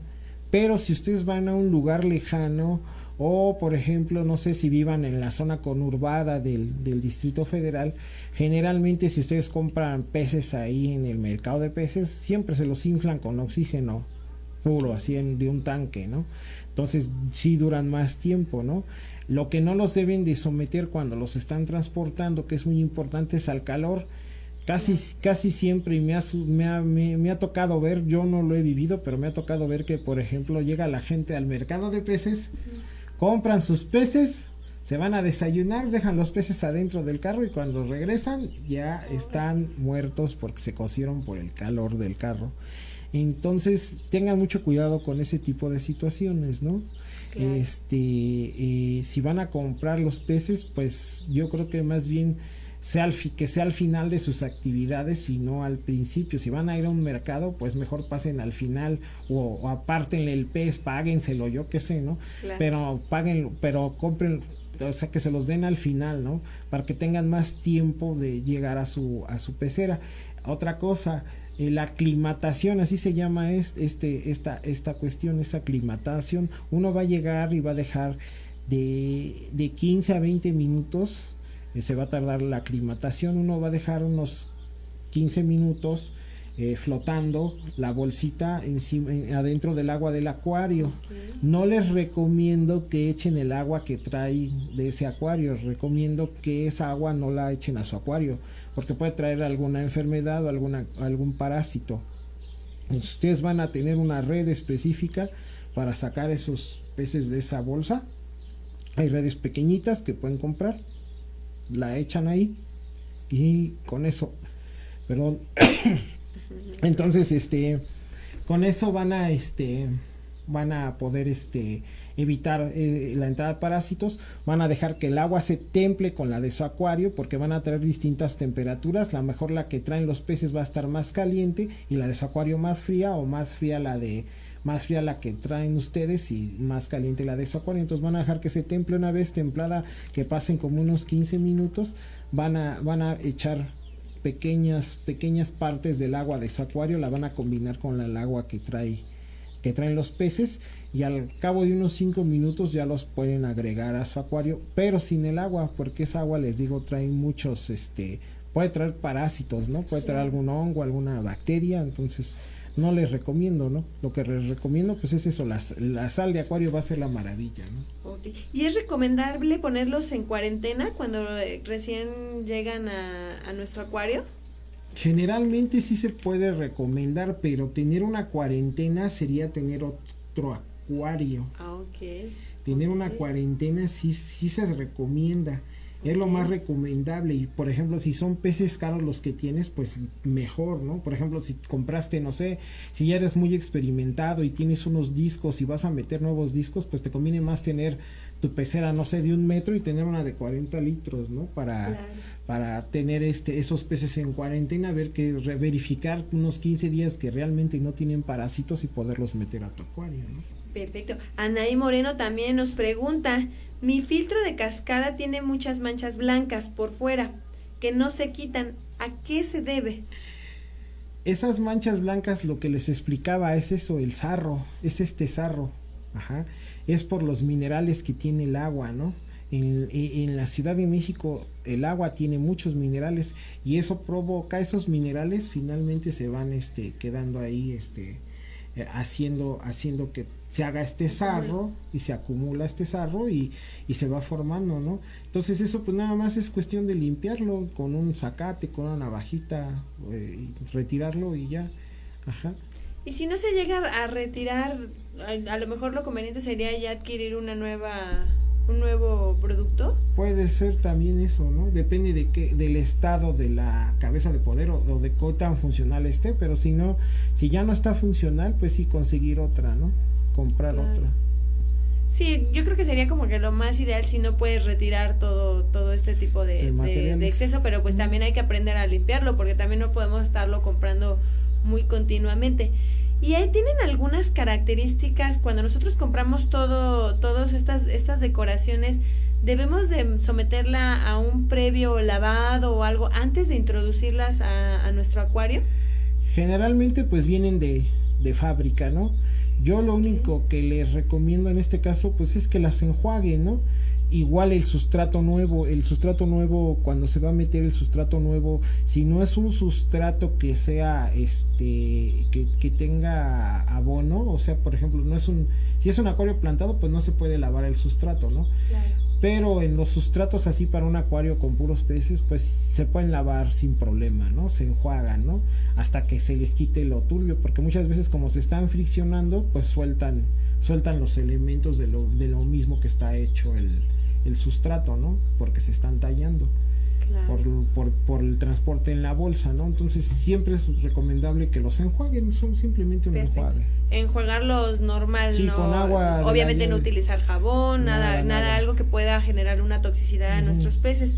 C: pero si ustedes van a un lugar lejano, o por ejemplo, no sé si vivan en la zona conurbada del Distrito Federal, generalmente si ustedes compran peces ahí en el mercado de peces, siempre se los inflan con oxígeno puro, así de un tanque, ¿no? Entonces sí duran más tiempo, ¿no? Lo que no los deben de someter cuando los están transportando, que es muy importante, es al calor. Casi siempre, y me ha tocado ver, yo no lo he vivido, pero me ha tocado ver que, por ejemplo, llega la gente al mercado de peces, compran sus peces, se van a desayunar, dejan los peces adentro del carro, y cuando regresan ya están muertos porque se cocieron por el calor del carro. Entonces tengan mucho cuidado con ese tipo de situaciones, ¿no? Claro. Si van a comprar los peces, pues yo creo que más bien que sea al final de sus actividades y no al principio. Si van a ir a un mercado, pues mejor pasen al final o apártenle el pez, páguenselo, yo qué sé, ¿no?
B: Claro.
C: Pero compren, o sea, que se los den al final, ¿no? Para que tengan más tiempo de llegar a su pecera. Otra cosa, la aclimatación, así se llama esta cuestión, esa aclimatación. Uno va a llegar y va a dejar de 15 a 20 minutos, se va a tardar la aclimatación. Uno va a dejar unos 15 minutos flotando la bolsita adentro del agua del acuario. Okay. No les recomiendo que echen el agua que trae de ese acuario, recomiendo que esa agua no la echen a su acuario, porque puede traer alguna enfermedad o algún parásito. Entonces, ustedes van a tener una red específica para sacar esos peces de esa bolsa. Hay redes pequeñitas que pueden comprar, la echan ahí y con eso, perdón, entonces con eso van a poder evitar la entrada de parásitos. Van a dejar que el agua se temple con la de su acuario, porque van a traer distintas temperaturas. La mejor, la que traen los peces, va a estar más caliente, y la de su acuario más fría, o más fría la que traen ustedes y más caliente la de su acuario. Entonces van a dejar que se temple. Una vez templada, que pasen como unos 15 minutos, van a echar pequeñas partes del agua de su acuario, la van a combinar con el agua que traen los peces, y al cabo de unos 5 minutos ya los pueden agregar a su acuario, pero sin el agua, porque esa agua, les digo, trae muchos, puede traer parásitos, ¿no? Puede traer algún hongo, alguna bacteria. Entonces no les recomiendo, ¿no? Lo que les recomiendo pues es eso, la sal de acuario va a ser la maravilla, ¿no?
B: Okay. ¿Y es recomendable ponerlos en cuarentena cuando recién llegan a nuestro acuario?
C: Generalmente sí se puede recomendar, pero tener una cuarentena sería tener otro acuario.
B: Ah, ok.
C: Tener una cuarentena sí se recomienda. Es lo más recomendable. Y por ejemplo, si son peces caros los que tienes, pues mejor, ¿no? Por ejemplo, si compraste, no sé, si ya eres muy experimentado y tienes unos discos y vas a meter nuevos discos, pues te conviene más tener tu pecera, no sé, de 1 metro, y tener una de 40 litros, ¿no? Para tener esos peces en cuarentena, verificar unos 15 días que realmente no tienen parásitos y poderlos meter a tu acuario, ¿no?
B: Perfecto. Anaí Moreno también nos pregunta: mi filtro de cascada tiene muchas manchas blancas por fuera que no se quitan. ¿A qué se debe?
C: Esas manchas blancas, lo que les explicaba, es eso, el sarro, es sarro. Ajá. Es por los minerales que tiene el agua, ¿no? En la Ciudad de México el agua tiene muchos minerales, y eso provoca, esos minerales finalmente se van quedando ahí haciendo que se haga sarro, y se acumula sarro y se va formando, ¿no? Entonces eso pues nada más es cuestión de limpiarlo con un zacate, con una navajita, retirarlo y ya. Ajá.
B: Y si no se llega a retirar, a lo mejor lo conveniente sería ya adquirir un nuevo producto.
C: Puede ser también eso, ¿no? Depende del estado de la cabeza de poder o de qué tan funcional esté, pero si ya no está funcional, pues sí conseguir otra, ¿no? Comprar otra.
B: Sí, yo creo que sería como que lo más ideal si no puedes retirar todo este tipo de exceso, pero pues también hay que aprender a limpiarlo, porque también no podemos estarlo comprando muy continuamente. Y ahí tienen algunas características. Cuando nosotros compramos todas estas decoraciones, ¿debemos de someterla a un previo lavado o algo antes de introducirlas a nuestro acuario?
C: Generalmente pues vienen de fábrica, ¿no? Yo lo único que les recomiendo en este caso pues es que las enjuaguen, ¿no? Igual el sustrato nuevo, cuando se va a meter el sustrato nuevo, si no es un sustrato que sea que tenga abono, o sea, por ejemplo, si es un acuario plantado, pues no se puede lavar el sustrato, ¿no? Claro. Pero en los sustratos así para un acuario con puros peces, pues se pueden lavar sin problema, ¿no? Se enjuagan, ¿no? Hasta que se les quite lo turbio, porque muchas veces como se están friccionando, pues sueltan los elementos de lo mismo que está hecho el sustrato, ¿no? Porque se están tallando. Claro. por el transporte en la bolsa, ¿no? Entonces siempre es recomendable que los enjuaguen, son simplemente un enjuague.
B: Enjuagarlos normal,
C: sí,
B: ¿no?
C: Con agua.
B: Obviamente no utilizar jabón, nada, algo que pueda generar una toxicidad a nuestros peces.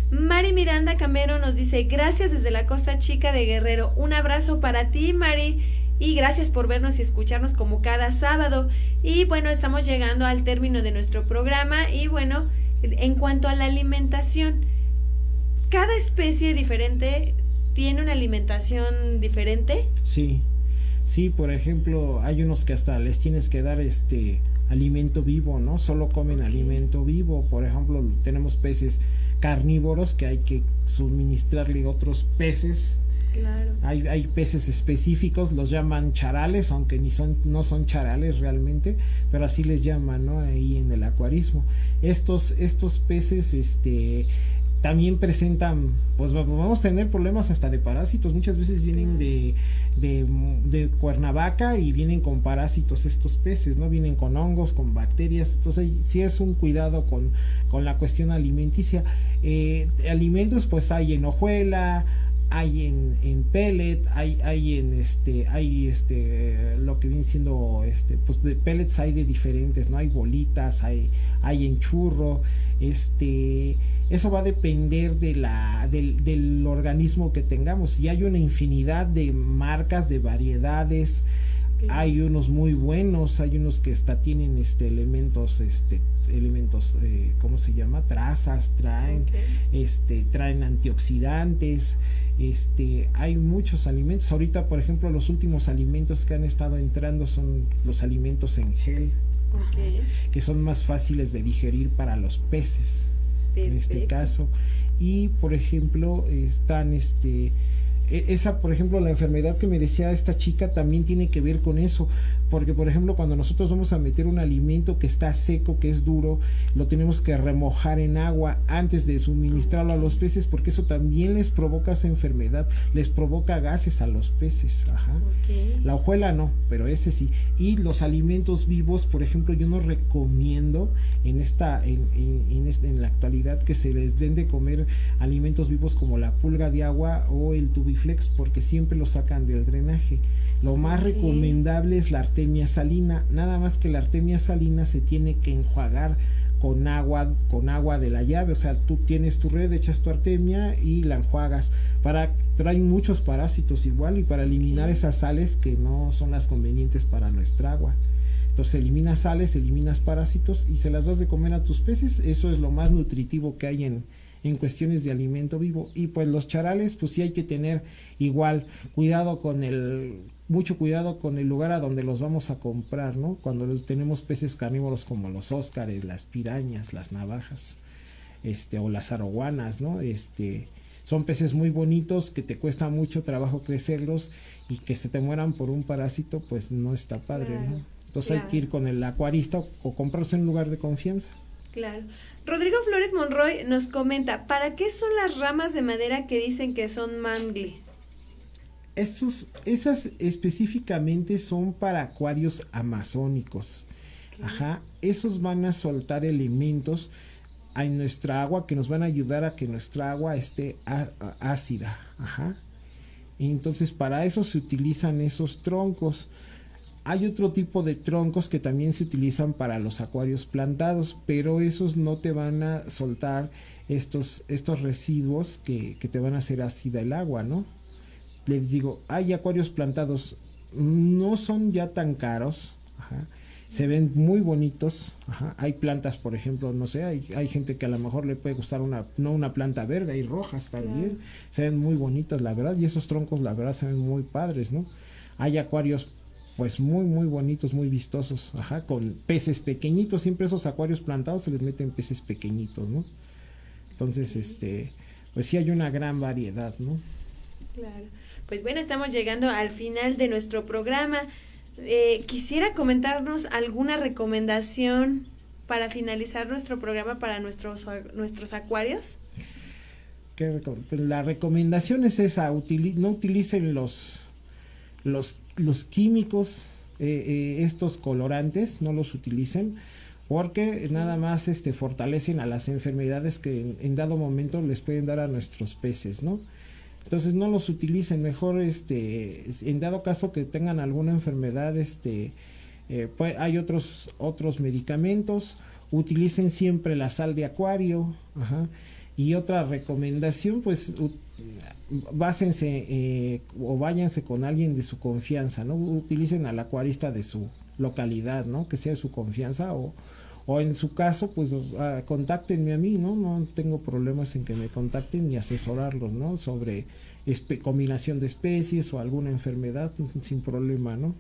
B: Mari Miranda Camero nos dice, gracias desde la Costa Chica de Guerrero. Un abrazo para ti, Mari, y gracias por vernos y escucharnos como cada sábado. Y bueno, estamos llegando al término de nuestro programa. Y bueno, en cuanto a la alimentación, cada especie diferente tiene una alimentación diferente.
C: Sí, sí, por ejemplo, hay unos que hasta les tienes que dar alimento vivo, ¿no? Solo comen alimento vivo. Por ejemplo, tenemos peces carnívoros que hay que suministrarle otros peces.
B: Claro.
C: Hay peces específicos, los llaman charales, aunque no son charales realmente, pero así les llaman, ¿no? Ahí en el acuarismo. Estos peces, también presentan, pues vamos a tener problemas hasta de parásitos. Muchas veces vienen de Cuernavaca y vienen con parásitos estos peces, ¿no? Vienen con hongos, con bacterias. Entonces sí es un cuidado con la cuestión alimenticia. Alimentos pues hay en hojuela, hay en pellet, hay lo que viene siendo pues de pellets hay de diferentes, no hay bolitas, hay en churro. Eso va a depender del organismo que tengamos, y hay una infinidad de marcas, de variedades. Hay unos muy buenos, hay unos que hasta tienen elementos ¿cómo se llama? Trazas, traen antioxidantes. Hay muchos alimentos. Ahorita, por ejemplo, los últimos alimentos que han estado entrando son los alimentos en gel, que son más fáciles de digerir para los peces. Perfecto. En este caso. Y por ejemplo, están esa, por ejemplo, la enfermedad que me decía esta chica también tiene que ver con eso, porque por ejemplo cuando nosotros vamos a meter un alimento que está seco, que es duro, lo tenemos que remojar en agua antes de suministrarlo a los peces, porque eso también les provoca esa enfermedad, les provoca gases a los peces. La hojuela no, pero ese sí. Y los alimentos vivos, por ejemplo, yo no recomiendo en la actualidad que se les den de comer alimentos vivos como la pulga de agua o el tubiflex, porque siempre lo sacan del drenaje. Lo más recomendable es la artemia salina, nada más que la artemia salina se tiene que enjuagar con agua de la llave. O sea, tú tienes tu red, echas tu artemia y la enjuagas. Traen muchos parásitos igual, y para eliminar esas sales que no son las convenientes para nuestra agua. Entonces eliminas sales, eliminas parásitos y se las das de comer a tus peces. Eso es lo más nutritivo que hay en cuestiones de alimento vivo. Y pues los charales, pues sí hay que tener igual mucho cuidado con el lugar a donde los vamos a comprar, ¿no? Cuando tenemos peces carnívoros como los óscares, las pirañas, las navajas, o las arowanas, ¿no? Son peces muy bonitos que te cuesta mucho trabajo crecerlos, y que se te mueran por un parásito, pues no está padre, ¿no? Entonces hay que ir con el acuarista o comprarse en un lugar de confianza.
B: Claro. Rodrigo Flores Monroy nos comenta, ¿para qué son las ramas de madera que dicen que son mangle?
C: Esas específicamente son para acuarios amazónicos. Esos van a soltar elementos en nuestra agua que nos van a ayudar a que nuestra agua esté ácida. Entonces para eso se utilizan esos troncos. Hay otro tipo de troncos que también se utilizan para los acuarios plantados, pero esos no te van a soltar estos residuos que te van a hacer ácida el agua, ¿no? Les digo, hay acuarios plantados, no son ya tan caros, se ven muy bonitos. Hay plantas, por ejemplo, no sé, hay gente que a lo mejor le puede gustar una planta verde, hay rojas también, se ven muy bonitas, la verdad, y esos troncos, la verdad, se ven muy padres, ¿no? Hay acuarios pues muy muy bonitos, muy vistosos, con peces pequeñitos. Siempre esos acuarios plantados se les meten peces pequeñitos, ¿no? Entonces, pues sí hay una gran variedad, ¿no?
B: Claro. Pues bueno, estamos llegando al final de nuestro programa. ¿Quisiera comentarnos alguna recomendación para finalizar nuestro programa para nuestros acuarios?
C: La recomendación es esa: no utilicen los químicos, estos colorantes, no los utilicen, porque nada más fortalecen a las enfermedades que en dado momento les pueden dar a nuestros peces, ¿no? Entonces no los utilicen, mejor en dado caso que tengan alguna enfermedad, pues hay otros medicamentos. Utilicen siempre la sal de acuario, Y otra recomendación, pues básense o váyanse con alguien de su confianza, ¿no? Utilicen al acuarista de su localidad, ¿no? Que sea de su confianza o en su caso, pues contáctenme a mí, ¿no? No tengo problemas en que me contacten y asesorarlos, ¿no? Sobre combinación de especies o alguna enfermedad, sin problema, ¿no?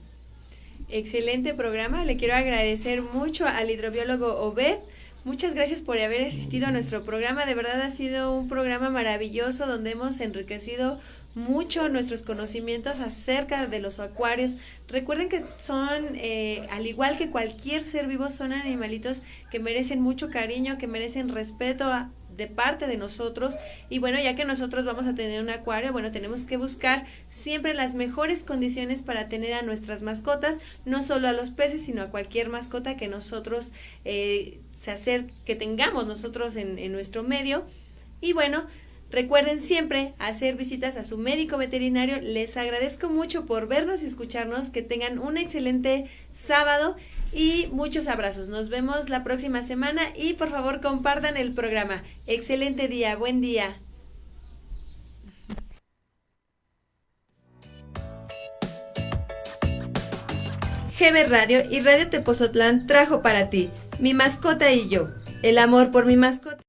B: Excelente programa, le quiero agradecer mucho al hidrobiólogo Obed. Muchas gracias por haber asistido a nuestro programa, de verdad ha sido un programa maravilloso donde hemos enriquecido mucho nuestros conocimientos acerca de los acuarios. Recuerden que son, al igual que cualquier ser vivo, son animalitos que merecen mucho cariño, que merecen respeto de parte de nosotros. Y bueno, ya que nosotros vamos a tener un acuario, bueno, tenemos que buscar siempre las mejores condiciones para tener a nuestras mascotas, no solo a los peces, sino a cualquier mascota que nosotros que tengamos nosotros en nuestro medio. Y bueno, recuerden siempre hacer visitas a su médico veterinario. Les agradezco mucho por vernos y escucharnos. Que tengan un excelente sábado y muchos abrazos. Nos vemos la próxima semana y por favor compartan el programa. Excelente día, buen día. GB Radio y Radio Tepozotlán trajo para ti Mi Mascota y Yo. El amor por mi mascota.